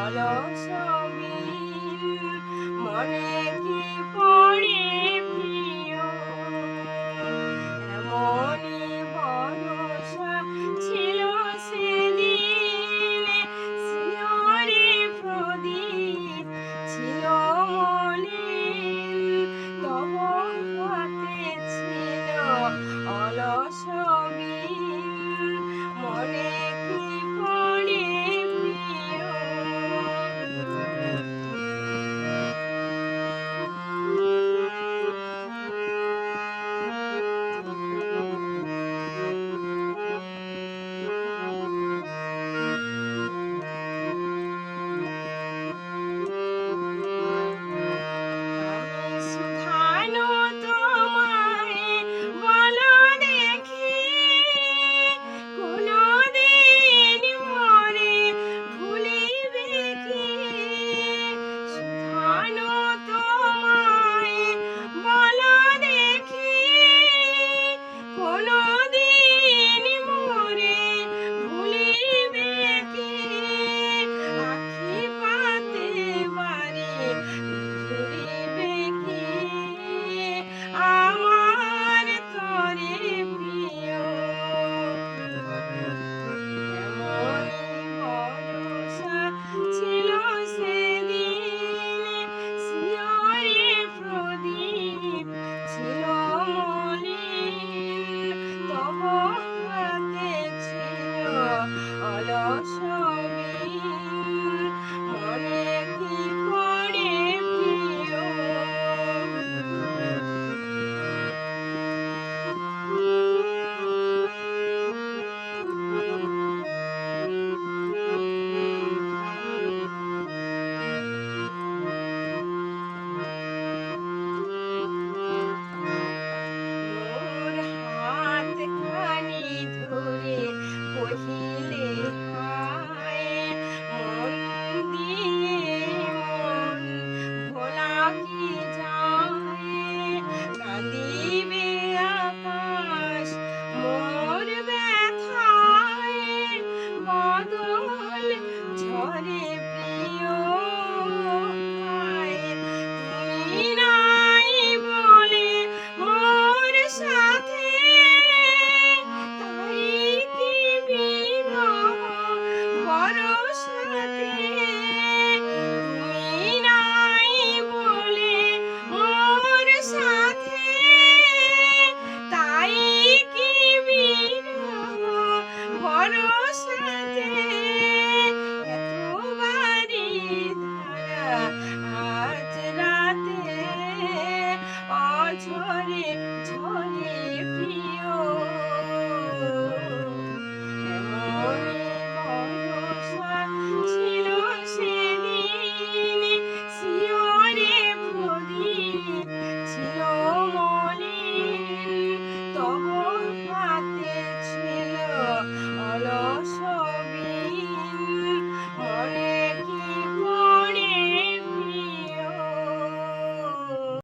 অলস মনে কি পড়ে প্রিয় এমনই ভরসা ছিল সেদিন শিয়রে প্রদীপ ছিল মলিন তব হাতে ছিল অলস মনে কি পড়ে প্রিয় সুধানো তোমায় বলো দেখি কোনদিন মোরে ভুলিবে কি সুধানো তোমায় বলো দেখি কোনদিন মোরে ভুলিবে কি আখি পাতে বাড়ি ঘুরিবে কি আমার তরে প্রিয় এমনই ভরসা ছিল সেদিন শিয়রে প্রদীপ ছিল মলিন তব হাতে ছিল অলস মনে কি পড়ে প্রিয় মোর হাত খানি ধরে কহিলে হায় মন দিয়ে মন ভোলা কি যায় কাঁদিবে আকাশ মোর ব্যথায় বাদল ঝরে প্রিয় হায় তুমি নাই বলে মোর সাথে তাই কি বিরহ বরসাতে